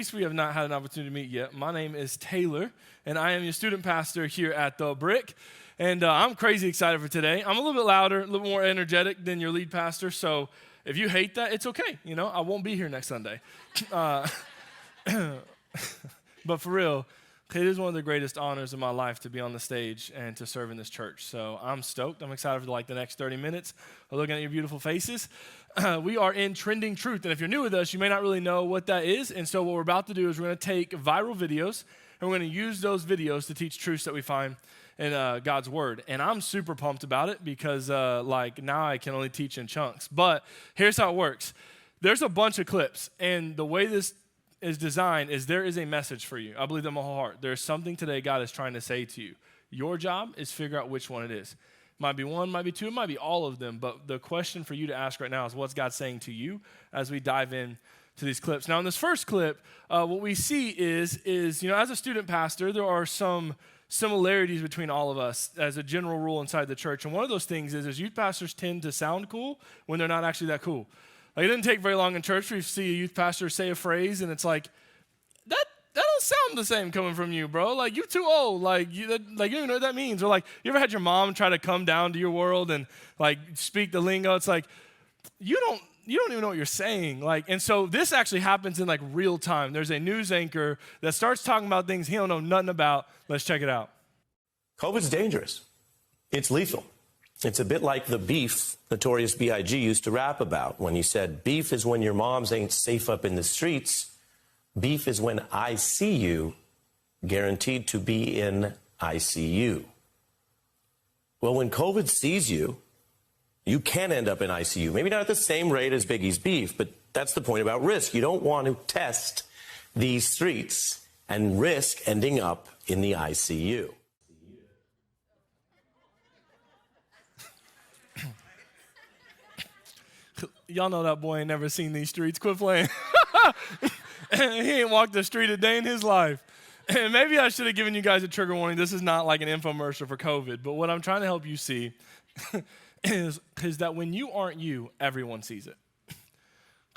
case we have not had an opportunity to meet yet, my name is Taylor, and I am your student pastor here at The Brick. And I'm crazy excited for today. I'm a little bit louder, a little more energetic than your lead pastor, so if you hate that, it's okay. You know, I won't be here next Sunday. But for real, it is one of the greatest honors of my life to be on the stage and to serve in this church. So I'm stoked. I'm excited for the next 30 minutes of looking at your beautiful faces. We are in Trending Truth, and if you're new with us, you may not really know what that is. And so what we're about to do is we're going to take viral videos, and we're going to use those videos to teach truths that we find in God's Word. And I'm super pumped about it because now I can only teach in chunks. But here's how it works. There's a bunch of clips, and the way this is designed is there is a message for you. I believe that in my whole heart. There's something today God is trying to say to you. Your job is figure out which one it is. Might be one, might be two, it might be all of them. But the question for you to ask right now is what's God saying to you as we dive in to these clips. Now in this first clip, what we see is as a student pastor, there are some similarities between all of us as a general rule inside the church. And one of those things is youth pastors tend to sound cool when they're not actually that cool. Like, it didn't take very long in church. We see a youth pastor say a phrase, and it's like, that don't sound the same coming from you, bro. Like, you too old. You don't even know what that means. Or like, you ever had your mom try to come down to your world and speak the lingo? It's like, you don't even know what you're saying. And so this actually happens in real time. There's a news anchor that starts talking about things he don't know nothing about. Let's check it out. COVID's dangerous. It's lethal. It's a bit like the beef Notorious B.I.G. used to rap about when he said, beef is when your moms ain't safe up in the streets. Beef is when I see you, guaranteed to be in ICU. Well, when COVID sees you, you can end up in ICU. Maybe not at the same rate as Biggie's beef, but that's the point about risk. You don't want to test these streets and risk ending up in the ICU. Y'all know that boy ain't never seen these streets. Quit playing. He ain't walked the street a day in his life. And maybe I should have given you guys a trigger warning. This is not like an infomercial for COVID, but what I'm trying to help you see is that when you aren't you, everyone sees it.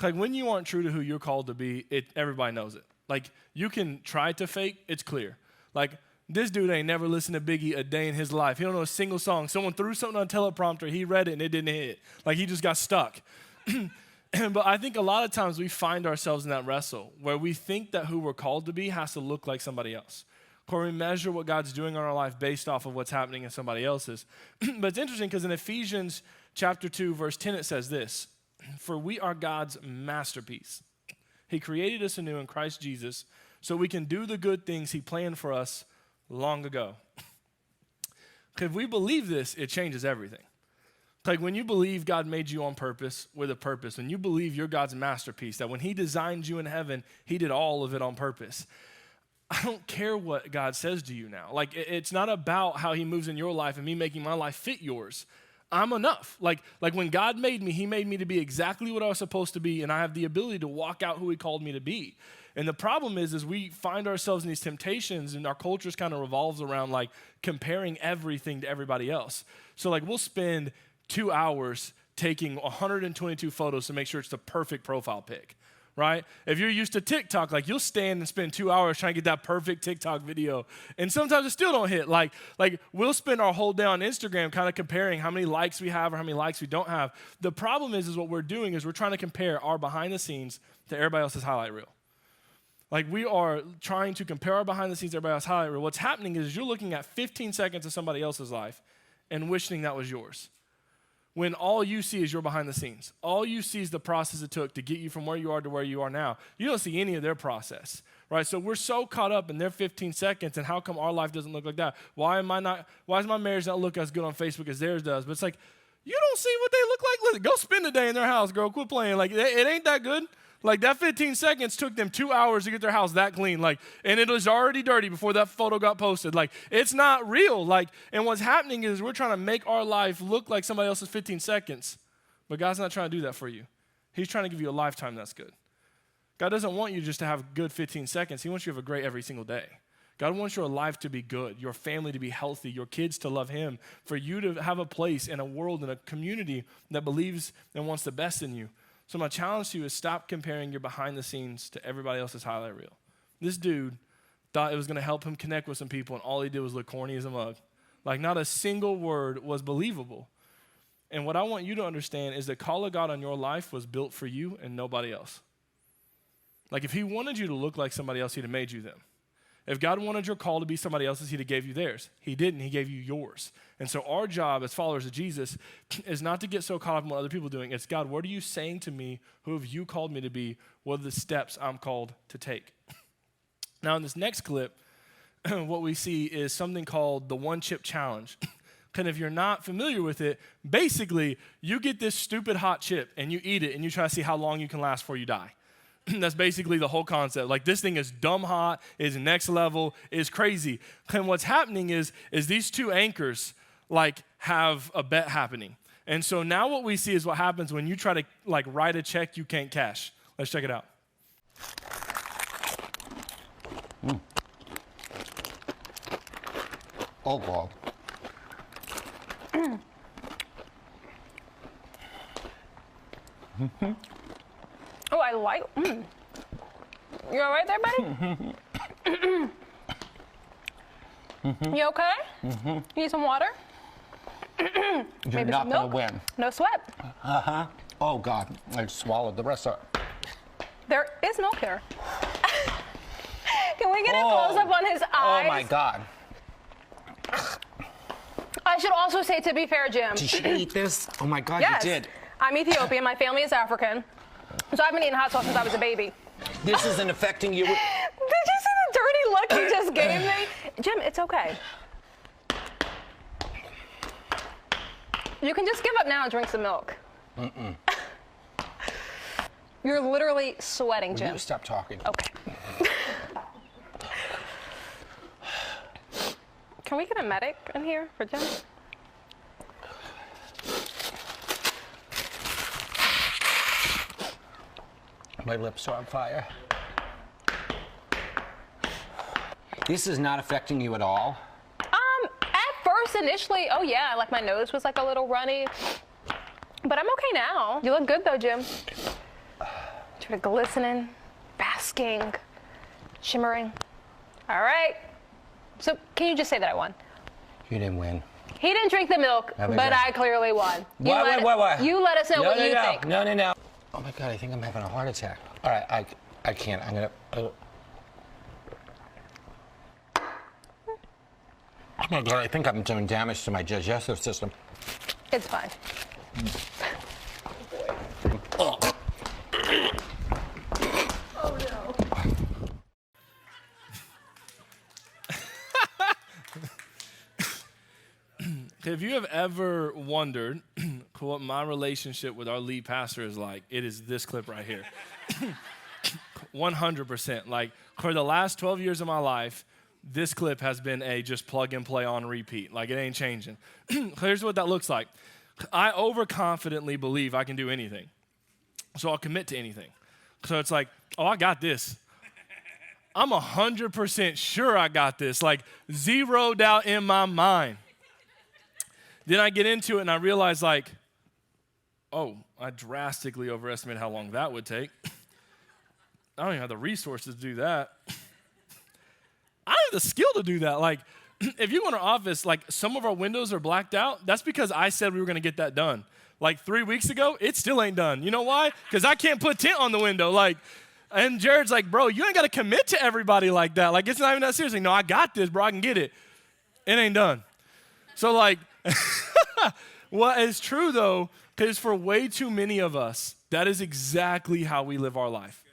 When you aren't true to who you're called to be, everybody knows it. You can try to fake, it's clear. This dude ain't never listened to Biggie a day in his life. He don't know a single song. Someone threw something on a teleprompter, he read it, and it didn't hit. He just got stuck. But I think a lot of times we find ourselves in that wrestle where we think that who we're called to be has to look like somebody else. Or we measure what God's doing in our life based off of what's happening in somebody else's. But it's interesting because in Ephesians chapter 2, verse 10, it says this, for we are God's masterpiece. He created us anew in Christ Jesus so we can do the good things he planned for us long ago. If we believe this, it changes everything. When you believe God made you on purpose with a purpose, when you believe you're God's masterpiece, that when he designed you in heaven, he did all of it on purpose. I don't care what God says to you now. It's not about how he moves in your life and me making my life fit yours. I'm enough. When God made me, he made me to be exactly what I was supposed to be, and I have the ability to walk out who he called me to be. And the problem is we find ourselves in these temptations, and our culture kind of revolves around comparing everything to everybody else. So we'll spend 2 hours taking 122 photos to make sure it's the perfect profile pic, right? If you're used to TikTok, you'll stand and spend 2 hours trying to get that perfect TikTok video, and sometimes it still don't hit. We'll spend our whole day on Instagram kind of comparing how many likes we have or how many likes we don't have. The problem is what we're doing is we're trying to compare our behind the scenes to everybody else's highlight reel. We are trying to compare our behind the scenes to everybody else's highlight reel. What's happening is you're looking at 15 seconds of somebody else's life and wishing that was yours, when all you see is your behind the scenes. All you see is the process it took to get you from where you are to where you are now. You don't see any of their process, right? So we're so caught up in their 15 seconds, and how come our life doesn't look like that? Why does my marriage not look as good on Facebook as theirs does? But it's you don't see what they look like. Listen, go spend a day in their house, girl. Quit playing. It ain't that good. That 15 seconds took them 2 hours to get their house that clean. And it was already dirty before that photo got posted. It's not real. And what's happening is we're trying to make our life look like somebody else's 15 seconds. But God's not trying to do that for you. He's trying to give you a lifetime that's good. God doesn't want you just to have good 15 seconds. He wants you to have a great every single day. God wants your life to be good, your family to be healthy, your kids to love him, for you to have a place in a world, in a community that believes and wants the best in you. So my challenge to you is stop comparing your behind the scenes to everybody else's highlight reel. This dude thought it was going to help him connect with some people, and all he did was look corny as a mug. Like, not a single word was believable. And what I want you to understand is the call of God on your life was built for you and nobody else. Like, if he wanted you to look like somebody else, he'd have made you them. If God wanted your call to be somebody else's, he'd have gave you theirs. He didn't. He gave you yours. And so our job as followers of Jesus is not to get so caught up in what other people are doing. It's, God, what are you saying to me? Who have you called me to be? What are the steps I'm called to take? Now, in this next clip, what we see is something called the one-chip challenge. And if you're not familiar with it, basically, you get this stupid hot chip, and you eat it, and you try to see how long you can last before you die. That's basically the whole concept. Like, this thing is dumb hot, is next level, is crazy. And what's happening is these two anchors, like, have a bet happening. And so now what we see is what happens when you try to, like, write a check you can't cash. Let's check it out. Oh, God. Oh, I like. You all right there, buddy? You okay? You need some water? You're Maybe not some going milk? to win. No sweat. Oh, God. I swallowed the rest of it. There is milk here. Can we get a close-up on his eyes? Oh, my God. I should also say, to be fair, Jim. Did she eat this? Oh, my God, Yes. you did. I'm Ethiopian. My family is African. So I've been eating hot sauce since I was a baby. This isn't affecting you. Did you see the dirty look you just gave me? Jim, it's okay. You can just give up now and drink some milk. You're literally sweating, Will Jim. you stop talking? Okay. Can we get a medic in here for Jim? My lips are on fire. This is not affecting you at all? At first, initially, oh yeah, like my nose was like a little runny. But I'm okay now. You look good though, Jim. Sort of glistening, basking, shimmering. All right. So can you just say that I won? You didn't win. He didn't drink the milk, Have a but drink. I clearly won. Why? You let us know what you think. No. Oh, my God, I think I'm having a heart attack. All right, I can't. I'm going to... Oh, my God, I think I'm doing damage to my digestive system. It's fine. Oh. If you have ever wondered what my relationship with our lead pastor is like, it is this clip right here. 100%. Like, for the last 12 years of my life, this clip has been a just plug and play on repeat. Like, it ain't changing. Here's what that looks like. I overconfidently believe I can do anything. So I'll commit to anything. So it's like, oh, I got this. I'm 100% sure I got this. Like, zero doubt in my mind. Then I get into it and I realize, like, oh, I drastically overestimated how long that would take. I don't even have the resources to do that. I don't have the skill to do that. Like, if you go in our office, like, some of our windows are blacked out. That's because I said we were going to get that done. Like, 3 weeks ago, it still ain't done. You know why? Because I can't put tint on the window. Like, and Jared's like, bro, you ain't got to commit to everybody like that. Like, it's not even that serious. Like, no, I got this, bro. I can get it. It ain't done. So, like, what is true, though, because for way too many of us, that is exactly how we live our life.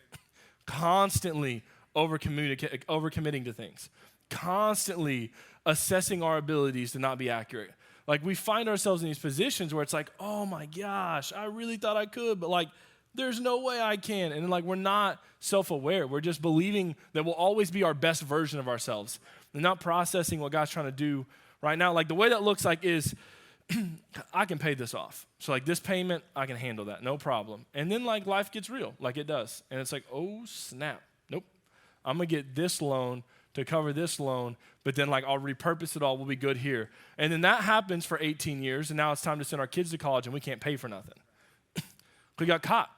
Constantly overcommitting to things. Constantly assessing our abilities to not be accurate. Like, we find ourselves in these positions where it's like, oh my gosh, I really thought I could, but like, there's no way I can. And like, we're not self-aware. We're just believing that we'll always be our best version of ourselves. We're not processing what God's trying to do right now. Like, the way that looks like is, I can pay this off. So like, this payment, I can handle that, no problem. And then like, life gets real, like it does. And it's like, oh snap, nope. I'm gonna get this loan to cover this loan, but then like, I'll repurpose it all, we'll be good here. And then that happens for 18 years, and now it's time to send our kids to college and we can't pay for nothing. We got caught.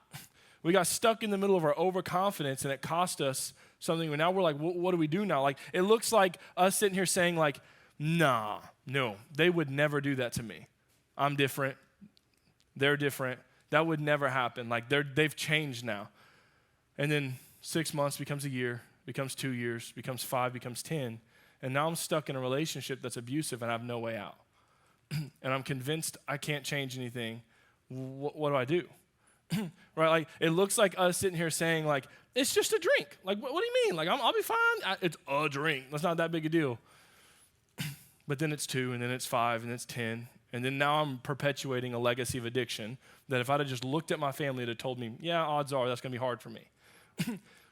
We got stuck in the middle of our overconfidence, and it cost us something. And now we're like, what do we do now? Like, it looks like us sitting here saying, like, nah, no, they would never do that to me. I'm different. They're different. That would never happen. Like, they've changed now. And then 6 months becomes a year, becomes 2 years, becomes 5, becomes 10. And now I'm stuck in a relationship that's abusive, and I have no way out. And I'm convinced I can't change anything. What do I do? Right? Like, it looks like us sitting here saying, like, it's just a drink. Like, what do you mean? Like, I'll be fine. It's a drink. That's not that big a deal. But then it's 2, and then it's 5, and it's 10. And then now I'm perpetuating a legacy of addiction that if I'd have just looked at my family, it had told me, yeah, odds are that's going to be hard for me.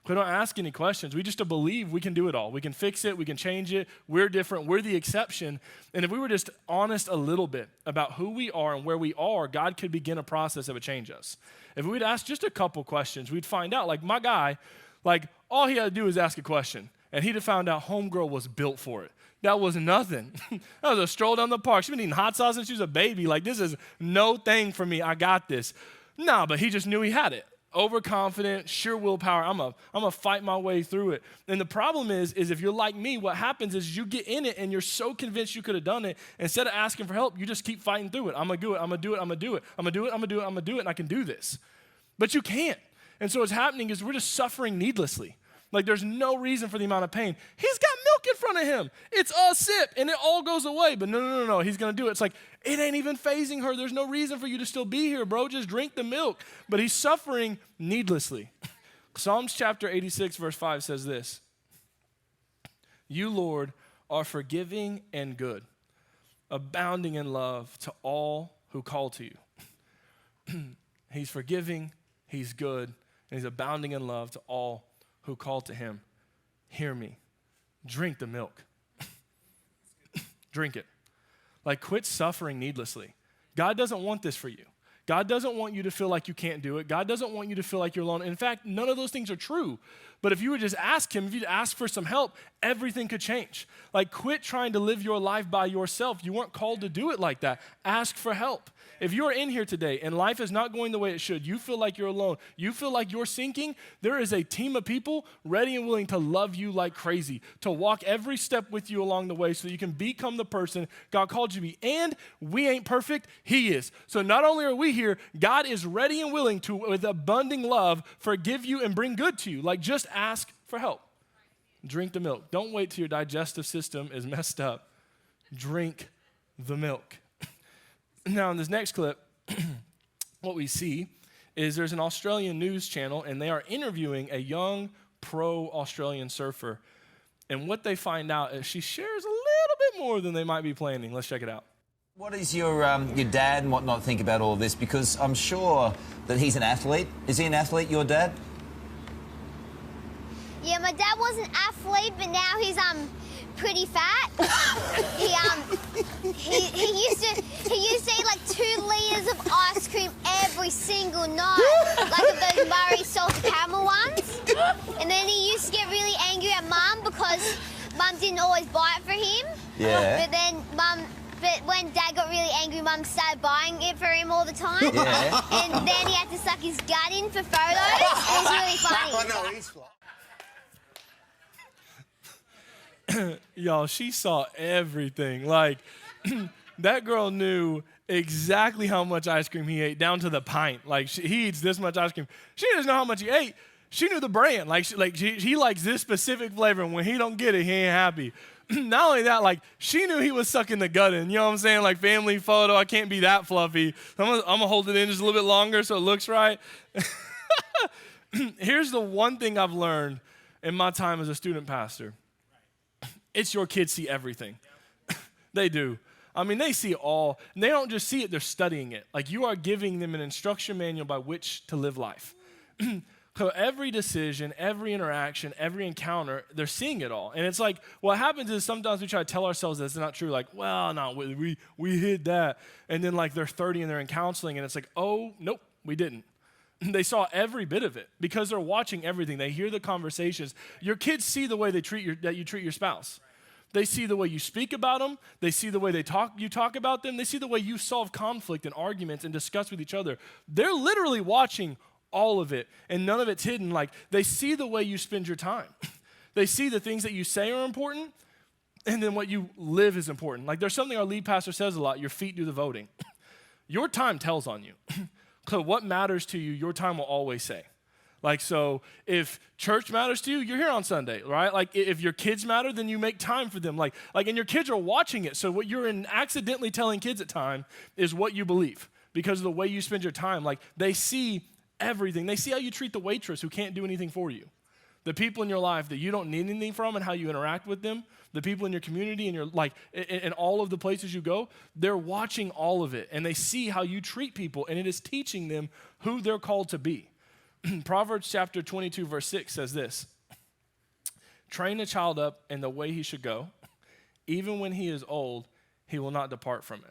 We don't ask any questions. We just believe we can do it all. We can fix it. We can change it. We're different. We're the exception. And if we were just honest a little bit about who we are and where we are, God could begin a process that would change us. If we'd ask just a couple questions, we'd find out. Like my guy, like all he had to do was ask a question. And he'd have found out homegirl was built for it. That was nothing. That was a stroll down the park. She's been eating hot sauce since she was a baby. Like, this is no thing for me. I got this. Nah, but he just knew he had it. Overconfident, sure willpower. I'm a fight my way through it. And the problem is if you're like me, what happens is you get in it and you're so convinced you could have done it. Instead of asking for help, you just keep fighting through it. I'm going to do it. I'm going to do it. I'm going to do it. I'm going to do it. I'm going to do it. I'm going to do it. And I can do this. But you can't. And so what's happening is we're just suffering needlessly. Like there's no reason for the amount of pain. He's got milk in front of him. It's a sip and it all goes away. But no. He's going to do it. It's like, it ain't even phasing her. There's no reason for you to still be here, bro. Just drink the milk. But he's suffering needlessly. Psalms chapter 86 verse 5 says this. You, Lord, are forgiving and good, abounding in love to all who call to you. He's forgiving, he's good, and he's abounding in love to all who call to him. Hear me. Drink the milk. Drink it. Like, quit suffering needlessly. God doesn't want this for you. God doesn't want you to feel like you can't do it. God doesn't want you to feel like you're alone. In fact, none of those things are true. But if you would just ask him, if you'd ask for some help, everything could change. Like, quit trying to live your life by yourself. You weren't called to do it like that. Ask for help. If you're in here today and life is not going the way it should, you feel like you're alone, you feel like you're sinking, there is a team of people ready and willing to love you like crazy, to walk every step with you along the way so that you can become the person God called you to be. And we ain't perfect, he is. So not only are we here, God is ready and willing to, with abundant love, forgive you and bring good to you. Like, just ask for help. Drink the milk. Don't wait till your digestive system is messed up. Drink the milk. Now, in this next clip, what we see is there's an Australian news channel, and they are interviewing a young pro-Australian surfer. And what they find out is she shares a little bit more than they might be planning. Let's check it out. What does your dad and whatnot think about all of this? Because I'm sure that he's an athlete. Is he an athlete, your dad? Yeah, my dad was an athlete, but now he's pretty fat. he used to eat like 2 liters of ice cream every single night, like of those Murray salted caramel ones. And then he used to get really angry at Mum because Mum didn't always buy it for him. Yeah. But when Dad got really angry, Mum started buying it for him all the time. Yeah. And then he had to suck his gut in for photos. It was really funny. Oh, no, he's fly. Y'all, she saw everything. Like, that girl knew exactly how much ice cream he ate, down to the pint. Like, he eats this much ice cream. She doesn't know how much he ate. She knew the brand. He likes this specific flavor, and when he don't get it, he ain't happy. Not only that, like, she knew he was sucking the gut in. You know what I'm saying? Like, family photo, I can't be that fluffy. I'm gonna hold it in just a little bit longer so it looks right. Here's the one thing I've learned in my time as a student pastor. It's your kids see everything. They do. I mean, they see all. And they don't just see it, they're studying it. Like, you are giving them an instruction manual by which to live life. So every decision, every interaction, every encounter, they're seeing it all. And it's like, what happens is sometimes we try to tell ourselves that it's not true. Like, well, no, we hid that. And then, like, they're 30 and they're in counseling, and it's like, oh, nope, we didn't. They saw every bit of it because they're watching everything. They hear the conversations. Your kids see the way that you treat your spouse. They see the way you speak about them. They see the way you talk about them. They see the way you solve conflict and arguments and discuss with each other. They're literally watching all of it, and none of it's hidden. Like, they see the way you spend your time. They see the things that you say are important, and then what you live is important. Like, there's something our lead pastor says a lot, your feet do the voting. Your time tells on you. So what matters to you, your time will always say. Like, so if church matters to you, you're here on Sunday, right? Like, if your kids matter, then you make time for them. Like, and your kids are watching it. So what you're accidentally telling kids at time is what you believe because of the way you spend your time. Like, they see everything. They see how you treat the waitress who can't do anything for you. The people in your life that you don't need anything from and how you interact with them, the people in your community and your in all of the places you go, they're watching all of it. And they see how you treat people, and it is teaching them who they're called to be. Proverbs chapter 22, verse 6 says this: train a child up in the way he should go. Even when he is old, he will not depart from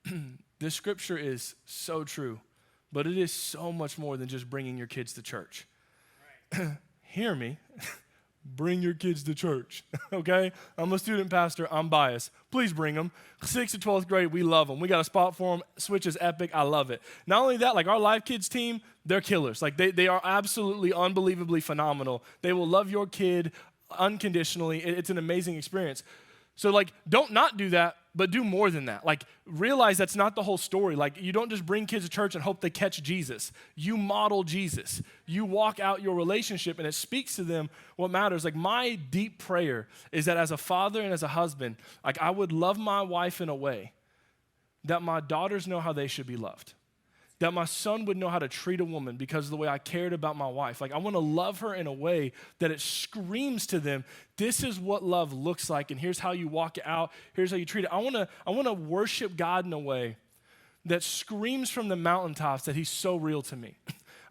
it. This scripture is so true, but it is so much more than just bringing your kids to church. Right. Hear me. Bring your kids to church, okay? I'm a student pastor. I'm biased. Please bring them. 6th to 12th grade, we love them. We got a spot for them. Switch is epic. I love it. Not only that, like our Life Kids team, they're killers. Like they are absolutely unbelievably phenomenal. They will love your kid unconditionally. It's an amazing experience. So like, don't not do that, but do more than that. Like, realize that's not the whole story. Like, you don't just bring kids to church and hope they catch Jesus. You model Jesus. You walk out your relationship, and it speaks to them what matters. Like, my deep prayer is that as a father and as a husband, like, I would love my wife in a way that my daughters know how they should be loved. That my son would know how to treat a woman because of the way I cared about my wife. Like, I want to love her in a way that it screams to them, this is what love looks like, and here's how you walk it out, here's how you treat it. I want to worship God in a way that screams from the mountaintops that he's so real to me.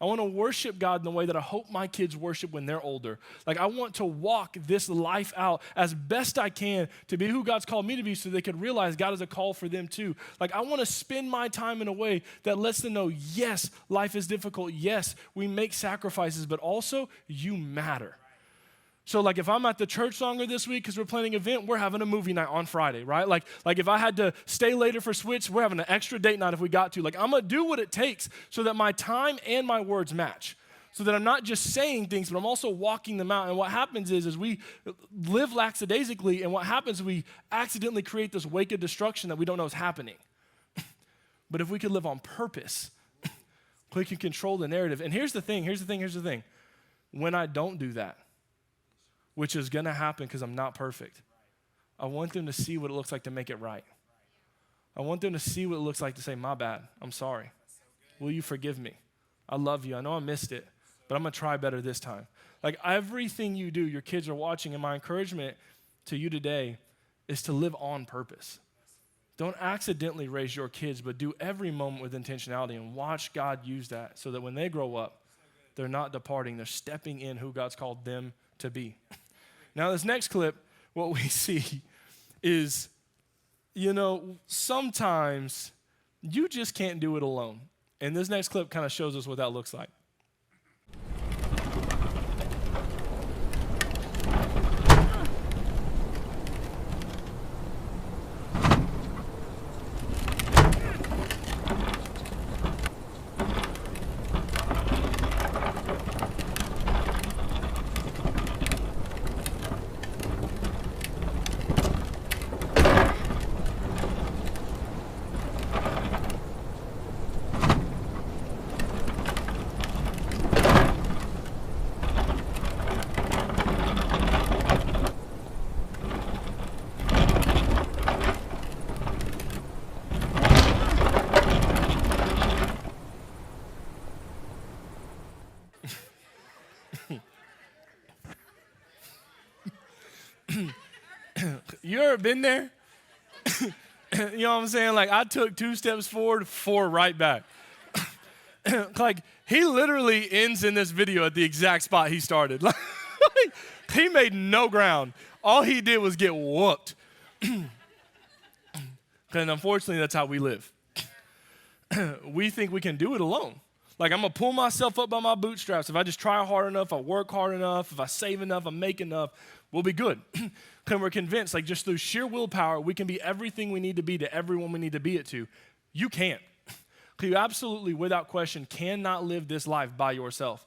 I want to worship God in the way that I hope my kids worship when they're older. Like, I want to walk this life out as best I can to be who God's called me to be so they could realize God is a call for them too. Like, I want to spend my time in a way that lets them know, yes, life is difficult. Yes, we make sacrifices, but also you matter. So like if I'm at the church longer this week because we're planning an event, we're having a movie night on Friday, right? Like if I had to stay later for Switch, we're having an extra date night if we got to. Like I'm going to do what it takes so that my time and my words match. So that I'm not just saying things, but I'm also walking them out. And what happens is we live lackadaisically, and what happens is we accidentally create this wake of destruction that we don't know is happening. But if we could live on purpose, we can control the narrative. And here's the thing. When I don't do that, which is going to happen because I'm not perfect, I want them to see what it looks like to make it right. I want them to see what it looks like to say, my bad, I'm sorry. Will you forgive me? I love you. I know I missed it, but I'm going to try better this time. Like everything you do, your kids are watching, and my encouragement to you today is to live on purpose. Don't accidentally raise your kids, but do every moment with intentionality and watch God use that so that when they grow up, they're not departing, they're stepping in who God's called them to be. Now, this next clip, what we see is, sometimes you just can't do it alone. And this next clip kind of shows us what that looks like. You ever been there? You know what I'm saying? Like I took 2 steps forward, 4 right back. Like he literally ends in this video at the exact spot he started. Like he made no ground. All he did was get whooped. And unfortunately, that's how we live. We think we can do it alone. Like I'm going to pull myself up by my bootstraps. If I just try hard enough, I work hard enough, if I save enough, I make enough, we'll be good. Because we're convinced, like just through sheer willpower, we can be everything we need to be to everyone we need to be it to. You can't. You absolutely, without question, cannot live this life by yourself.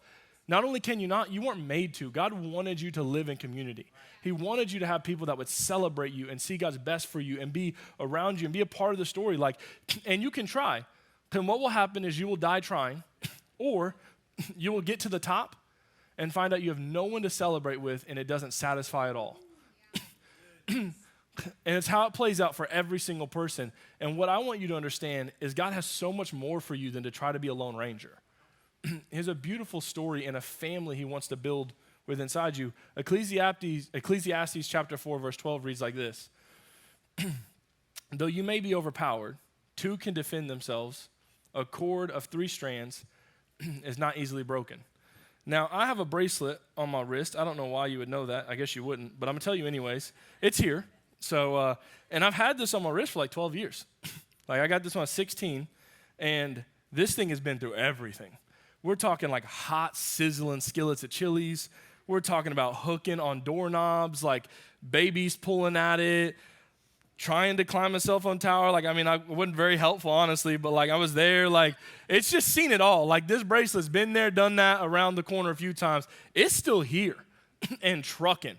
Not only can you not, you weren't made to. God wanted you to live in community. He wanted you to have people that would celebrate you and see God's best for you and be around you and be a part of the story. And you can try. Then what will happen is you will die trying, or you will get to the top and find out you have no one to celebrate with and it doesn't satisfy at all. And it's how it plays out for every single person. And what I want you to understand is God has so much more for you than to try to be a lone ranger. He has a beautiful story and a family he wants to build with inside you. Ecclesiastes chapter 4, verse 12 reads like this. Though you may be overpowered, two can defend themselves. A cord of 3 strands is not easily broken. Now, I have a bracelet on my wrist. I don't know why you would know that. I guess you wouldn't, but I'm going to tell you anyways. It's here. So, and I've had this on my wrist for like 12 years. I got this when I was 16, and this thing has been through everything. We're talking like hot, sizzling skillets at Chili's. We're talking about hooking on doorknobs, like babies pulling at it, trying to climb a cell phone tower. I wasn't very helpful, honestly, but I was there. It's just seen it all. This bracelet's been there, done that, around the corner a few times. It's still here and trucking.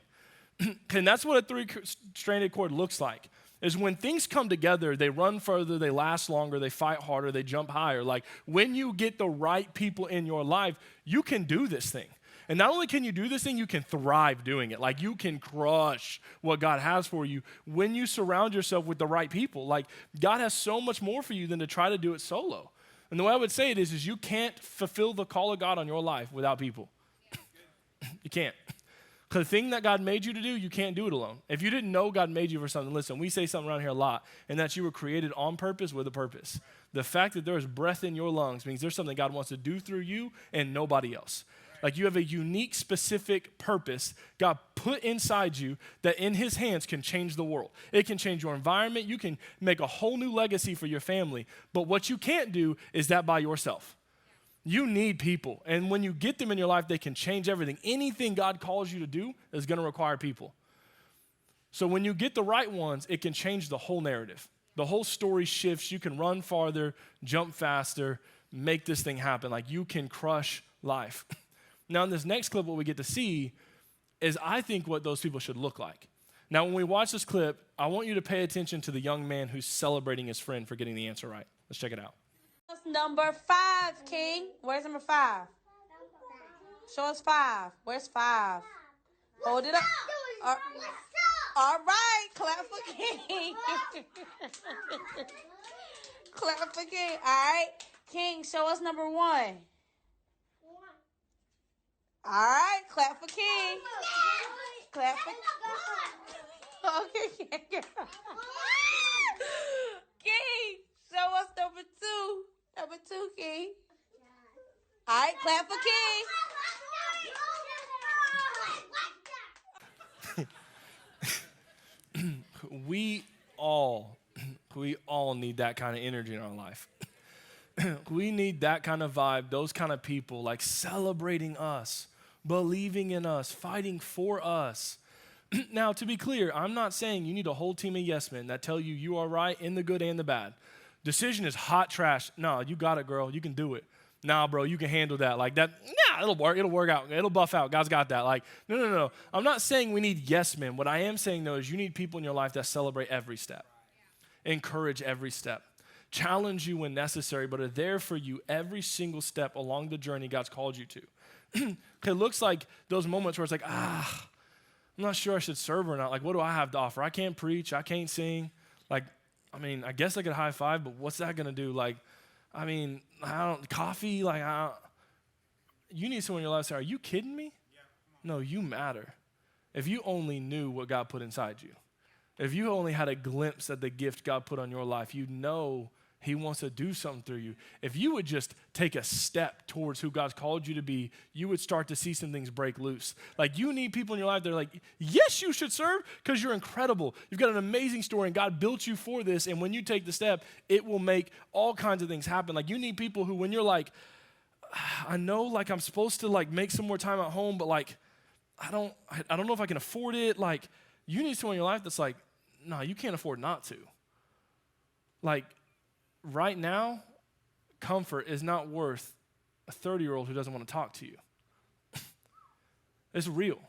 And that's what a 3-stranded cord looks like, is when things come together, they run further, they last longer, they fight harder, they jump higher. When you get the right people in your life, you can do this thing. And not only can you do this thing, you can thrive doing it. You can crush what God has for you when you surround yourself with the right people. God has so much more for you than to try to do it solo. And the way I would say it is you can't fulfill the call of God on your life without people. You can't. Because the thing that God made you to do, you can't do it alone. If you didn't know God made you for something, listen, we say something around here a lot, and that you were created on purpose with a purpose. The fact that there is breath in your lungs means there's something God wants to do through you and nobody else. You have a unique, specific purpose God put inside you that in his hands can change the world. It can change your environment. You can make a whole new legacy for your family. But what you can't do is that by yourself. You need people. And when you get them in your life, they can change everything. Anything God calls you to do is going to require people. So when you get the right ones, it can change the whole narrative. The whole story shifts. You can run farther, jump faster, make this thing happen. You can crush life. Now, in this next clip, what we get to see is, I think, what those people should look like. Now, when we watch this clip, I want you to pay attention to the young man who's celebrating his friend for getting the answer right. Let's check it out. Number 5, King. Where's number 5? Show us 5. Where's 5? Hold it up. All right. Clap for King. Clap for King. All right. King, show us number 1. All right. Clap for King. Clap for Okay, King. King, show us number 2. Number 2, King. All right, clap for King. We all need that kind of energy in our life. We need that kind of vibe, those kind of people, celebrating us, believing in us, fighting for us. Now, to be clear, I'm not saying you need a whole team of yes men that tell you you are right in the good and the bad. Decision is hot trash. No, you got it, girl. You can do it. Nah, bro, you can handle that. That, it'll work. It'll work out. It'll buff out. God's got that. No. I'm not saying we need yes men. What I am saying, though, is you need people in your life that celebrate every step, encourage every step, challenge you when necessary, but are there for you every single step along the journey God's called you to. It looks like those moments where it's I'm not sure I should serve or not. What do I have to offer? I can't preach. I can't sing. I guess I could high five, but what's that going to do? Coffee? You need someone in your life to say, are you kidding me? Yeah, no, you matter. If you only knew what God put inside you, if you only had a glimpse at the gift God put on your life, you know he wants to do something through you. If you would just take a step towards who God's called you to be, you would start to see some things break loose. You need people in your life that are yes, you should serve because you're incredible. You've got an amazing story and God built you for this. And when you take the step, it will make all kinds of things happen. You need people who, when you're I know I'm supposed to make some more time at home, but I don't know if I can afford it. You need someone in your life that's no, you can't afford not to. Right now, comfort is not worth a 30-year-old who doesn't want to talk to you. It's real.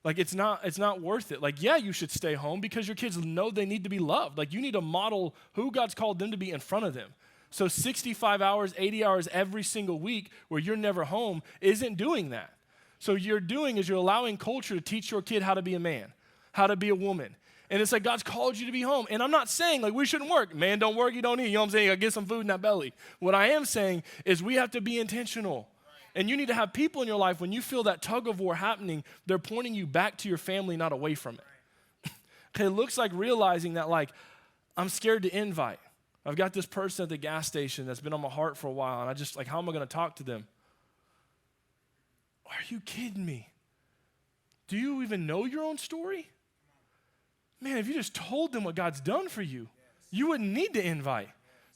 Like, it's not worth it. Like, yeah, you should stay home because your kids know they need to be loved. Like, you need to model who God's called them to be in front of them. So 65 hours, 80 hours every single week where you're never home isn't doing that. So you're doing is you're allowing culture to teach your kid how to be a man, how to be a woman. And it's like God's called you to be home. And I'm not saying like we shouldn't work. Man, don't work, you don't eat. You know what I'm saying? You gotta get some food in that belly. What I am saying is we have to be intentional. And you need to have people in your life, when you feel that tug of war happening, they're pointing you back to your family, not away from it. Okay, it looks like realizing that like, I'm scared to invite. I've got this person at the gas station that's been on my heart for a while, and I just like, how am I gonna talk to them? Are you kidding me? Do you even know your own story? Man, if you just told them what God's done for you, you wouldn't need to invite.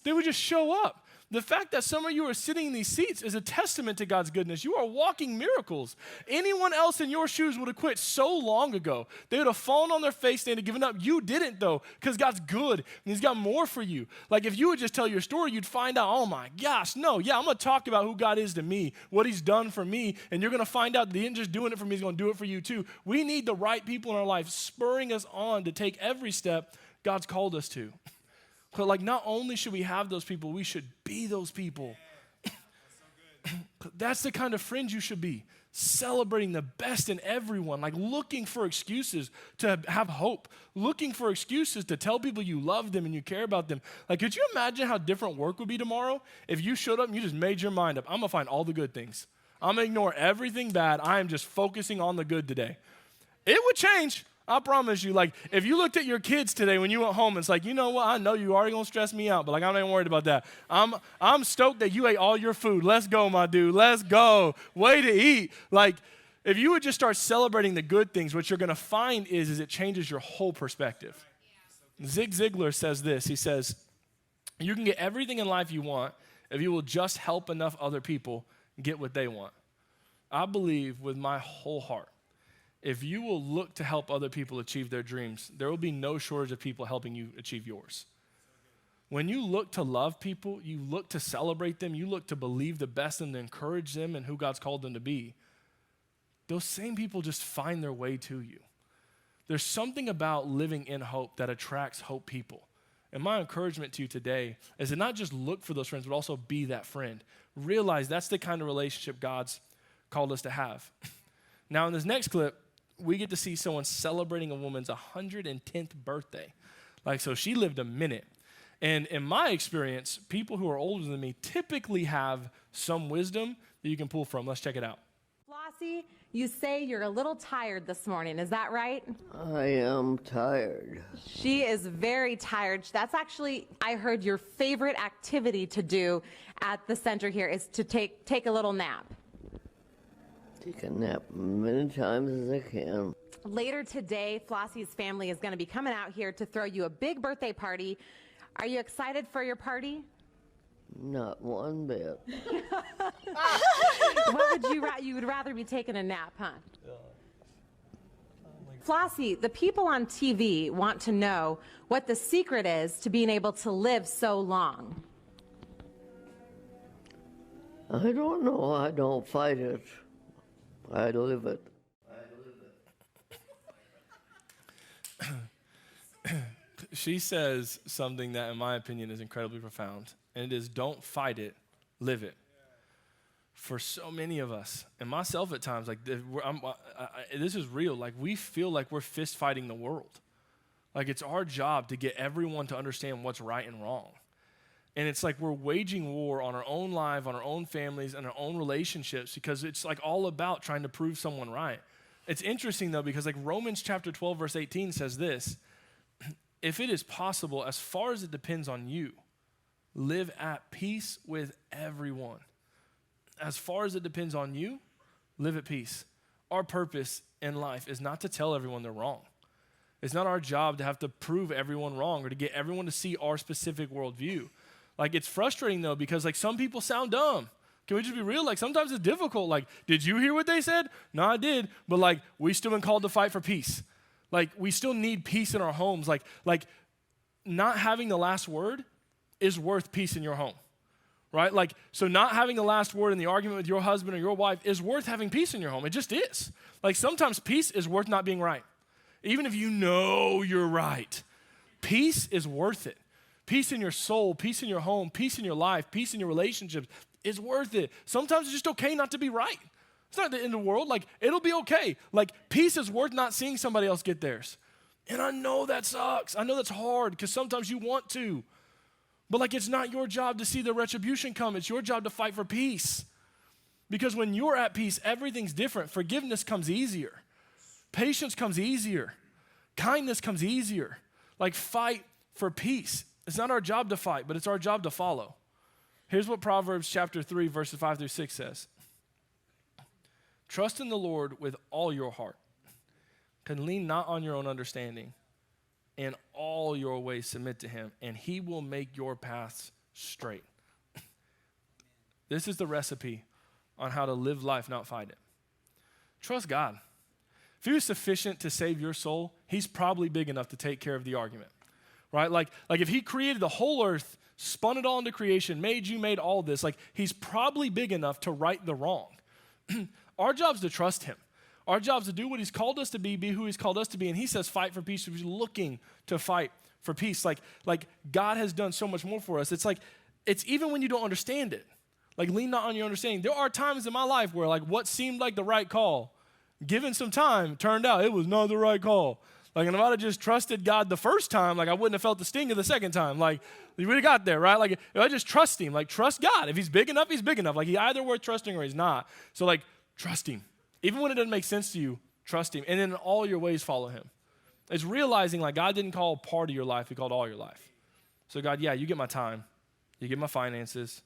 They would just show up. The fact that some of you are sitting in these seats is a testament to God's goodness. You are walking miracles. Anyone else in your shoes would have quit so long ago. They would have fallen on their face, they'd have given up. You didn't, though, because God's good, and he's got more for you. Like, if you would just tell your story, you'd find out, oh, my gosh, no, yeah, I'm going to talk about who God is to me, what he's done for me, and you're going to find out that he isn't just doing it for me, he's going to do it for you, too. We need the right people in our life spurring us on to take every step God's called us to. But like, not only should we have those people, we should be those people. That's the kind of friends you should be. Celebrating the best in everyone, like looking for excuses to have hope, looking for excuses to tell people you love them and you care about them. Like, could you imagine how different work would be tomorrow if you showed up and you just made your mind up? I'm going to find all the good things. I'm going to ignore everything bad. I am just focusing on the good today. It would change. I promise you, like, if you looked at your kids today when you went home, it's like, you know what, I know you already gonna stress me out, but like, I'm not even worried about that. I'm stoked that you ate all your food. Let's go, my dude, let's go. Way to eat. Like, if you would just start celebrating the good things, what you're gonna find is it changes your whole perspective. Zig Ziglar says this, he says, you can get everything in life you want if you will just help enough other people get what they want. I believe with my whole heart, if you will look to help other people achieve their dreams, there will be no shortage of people helping you achieve yours. When you look to love people, you look to celebrate them, you look to believe the best and to encourage them and who God's called them to be, those same people just find their way to you. There's something about living in hope that attracts hope people. And my encouragement to you today is to not just look for those friends, but also be that friend. Realize that's the kind of relationship God's called us to have. Now, in this next clip, we get to see someone celebrating a woman's 110th birthday. Like, so she lived a minute. And in my experience, people who are older than me typically have some wisdom that you can pull from. Let's check it out. Flossie, you say you're a little tired this morning. Is that right? I am tired. She is very tired. That's actually, I heard, your favorite activity to do at the center here is to take a little nap. Take a nap many times as I can. Later today, Flossie's family is going to be coming out here to throw you a big birthday party. Are you excited for your party? Not one bit. What would you would rather be taking a nap, huh? Flossie, the people on TV want to know what the secret is to being able to live so long. I don't know. I don't fight it. I live it. She says something that, in my opinion, is incredibly profound, and it is don't fight it, live it. For so many of us, and myself at times, like this is real, like we feel like we're fist fighting the world. Like it's our job to get everyone to understand what's right and wrong. And it's like we're waging war on our own life, on our own families, and our own relationships because it's like all about trying to prove someone right. It's interesting though because like Romans chapter 12 verse 18 says this, if it is possible, as far as it depends on you, live at peace with everyone. As far as it depends on you, live at peace. Our purpose in life is not to tell everyone they're wrong. It's not our job to have to prove everyone wrong or to get everyone to see our specific worldview. Like, it's frustrating, though, because, like, some people sound dumb. Can we just be real? Like, sometimes it's difficult. Like, did you hear what they said? No, I did. But, like, we still been called to fight for peace. Like, we still need peace in our homes. Like not having the last word is worth peace in your home, right? Like, so not having the last word in the argument with your husband or your wife is worth having peace in your home. It just is. Like, sometimes peace is worth not being right. Even if you know you're right, peace is worth it. Peace in your soul, peace in your home, peace in your life, peace in your relationships is worth it. Sometimes it's just okay not to be right. It's not the end of the world. Like, it'll be okay. Like, peace is worth not seeing somebody else get theirs. And I know that sucks. I know that's hard because sometimes you want to. But like, it's not your job to see the retribution come. It's your job to fight for peace. Because when you're at peace, everything's different. Forgiveness comes easier. Patience comes easier. Kindness comes easier. Like, fight for peace. It's not our job to fight, but it's our job to follow. Here's what Proverbs chapter 3, verses 5 through 6 says. Trust in the Lord with all your heart. And lean not on your own understanding. In all your ways submit to him, and he will make your paths straight. This is the recipe on how to live life, not fight it. Trust God. If he was sufficient to save your soul, he's probably big enough to take care of the argument, right? Like if he created the whole earth, spun it all into creation, made you, made all this, like he's probably big enough to right the wrong. Our job's to trust him. Our job's to do what he's called us to be who he's called us to be. And he says, fight for peace. He's looking to fight for peace. Like God has done so much more for us. It's like, it's even when you don't understand it. Like, lean not on your understanding. There are times in my life where like what seemed like the right call, given some time, turned out it was not the right call. Like, and if I'd have just trusted God the first time, like I wouldn't have felt the sting of the second time. Like, we would have got there, right? Like, if I just trust him, like trust God. If he's big enough, he's big enough. Like, he's either worth trusting or he's not. So like, trust him. Even when it doesn't make sense to you, trust him. And then in all your ways, follow him. It's realizing like God didn't call part of your life, he called all your life. So God, yeah, you get my time. You get my finances.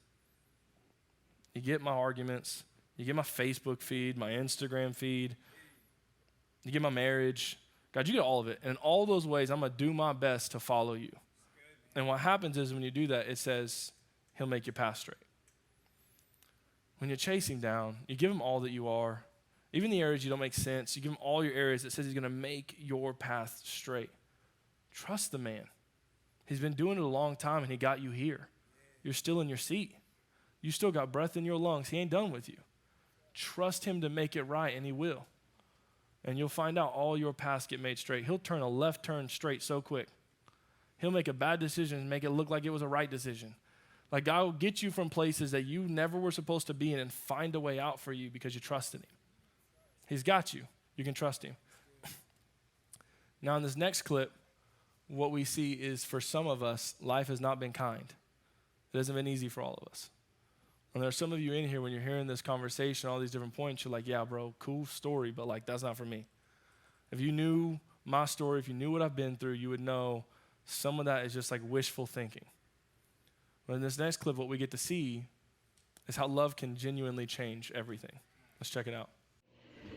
You get my arguments. You get my Facebook feed, my Instagram feed. You get my marriage. God, you get all of it. And in all those ways, I'm going to do my best to follow you. And what happens is when you do that, it says he'll make your path straight. When you're chasing down, you give him all that you are. Even the areas you don't make sense, you give him all your areas that says he's going to make your path straight. Trust the man. He's been doing it a long time and he got you here. You're still in your seat. You still got breath in your lungs. He ain't done with you. Trust him to make it right and he will. And you'll find out all your paths get made straight. He'll turn a left turn straight so quick. He'll make a bad decision and make it look like it was a right decision. Like God will get you from places that you never were supposed to be in and find a way out for you because you trusted him. He's got you. You can trust him. Now in this next clip, what we see is for some of us, life has not been kind. It hasn't been easy for all of us. And there are some of you in here, when you're hearing this conversation, all these different points, you're like, yeah, bro, cool story, but like that's not for me. If you knew my story, if you knew what I've been through, you would know some of that is just like wishful thinking. But in this next clip, what we get to see is how love can genuinely change everything. Let's check it out.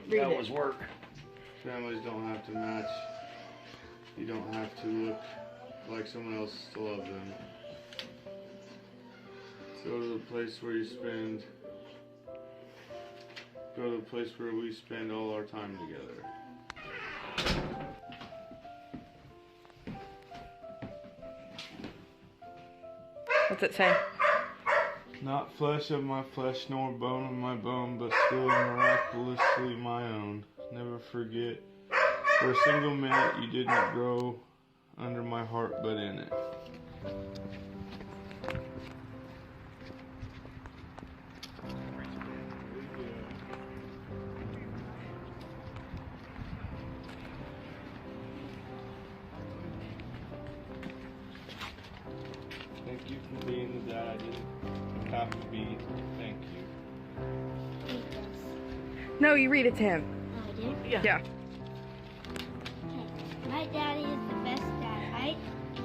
That was work. Families don't have to match. You don't have to look like someone else to love them. Go to the place where you spend. Go to the place where we spend all our time together. What's it say? Not flesh of my flesh, nor bone of my bone, but still miraculously my own. Never forget, for a single minute you did not grow under my heart, but in it. Thank you for being the dad I didn't have to be. Thank you. No, you read it to him. Oh, I did? Yeah. My daddy is the best dad.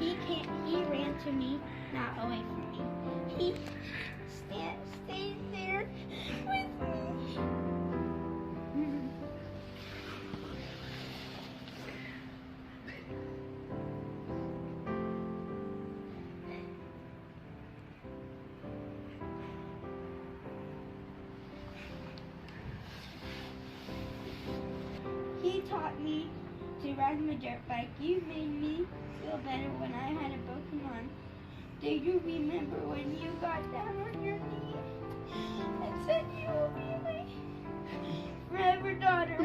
He ran to me, not away from me. He stays there with me. He taught me to ride my dirt bike. You made me feel better when I had a broken arm. Do you remember when you got down on your knee and said you will be my forever daughter?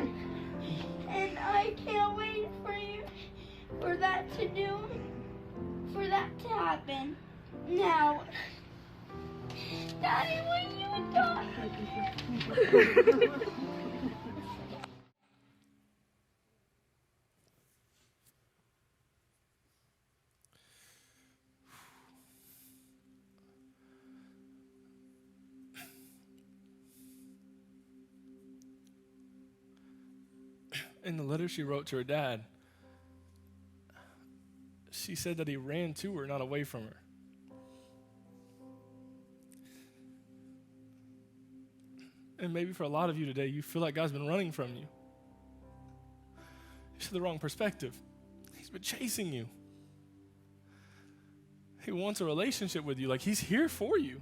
And I can't wait for that to happen. Now, Daddy, when you die. In the letter she wrote to her dad, she said that he ran to her, not away from her. And maybe for a lot of you today, you feel like God's been running from you. It's the wrong perspective. He's been chasing you. He wants a relationship with you. Like, he's here for you.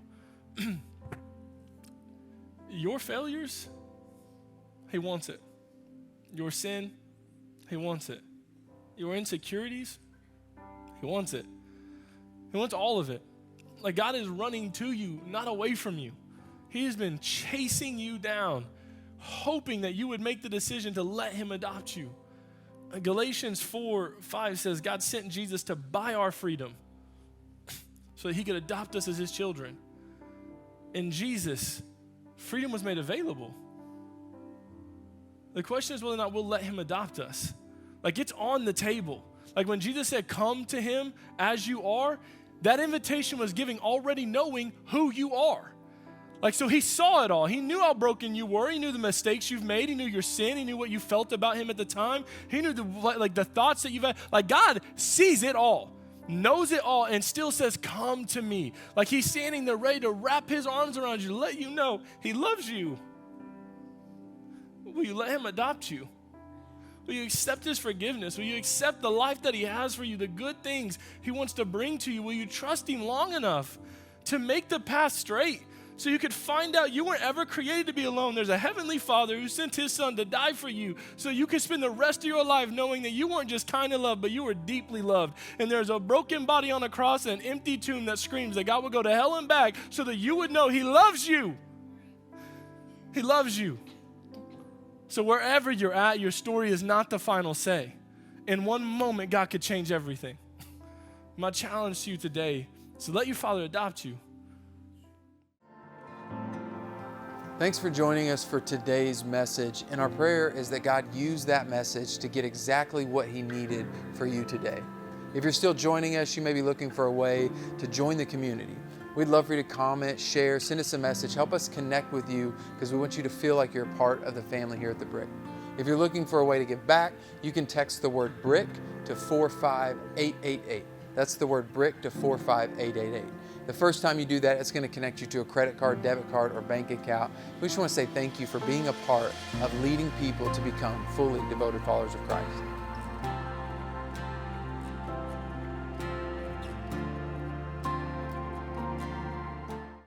Your failures, he wants it. Your sin, he wants it. Your insecurities, he wants it. He wants all of it. Like, God is running to you, not away from you. He has been chasing you down, hoping that you would make the decision to let him adopt you. Galatians 4:5 says, God sent Jesus to buy our freedom so that he could adopt us as his children. In Jesus, freedom was made available. The question is whether or not we'll let him adopt us. Like, it's on the table. Like, when Jesus said, come to him as you are, that invitation was giving already knowing who you are. Like, so he saw it all. He knew how broken you were. He knew the mistakes you've made. He knew your sin. He knew what you felt about him at the time. He knew the thoughts that you've had. Like, God sees it all, knows it all, and still says, come to me. Like, he's standing there ready to wrap his arms around you, let you know he loves you. Will you let him adopt you? Will you accept his forgiveness? Will you accept the life that he has for you, the good things he wants to bring to you? Will you trust him long enough to make the path straight so you could find out you weren't ever created to be alone? There's a heavenly Father who sent his son to die for you so you could spend the rest of your life knowing that you weren't just kind of loved, but you were deeply loved. And there's a broken body on a cross and an empty tomb that screams that God would go to hell and back so that you would know he loves you. He loves you. So wherever you're at, your story is not the final say. In one moment, God could change everything. My challenge to you today is to let your Father adopt you. Thanks for joining us for today's message. And our prayer is that God used that message to get exactly what he needed for you today. If you're still joining us, you may be looking for a way to join the community. We'd love for you to comment, share, send us a message, help us connect with you because we want you to feel like you're a part of the family here at The Brick. If you're looking for a way to give back, you can text the word BRICK to 45888. That's the word BRICK to 45888. The first time you do that, it's going to connect you to a credit card, debit card, or bank account. We just want to say thank you for being a part of leading people to become fully devoted followers of Christ.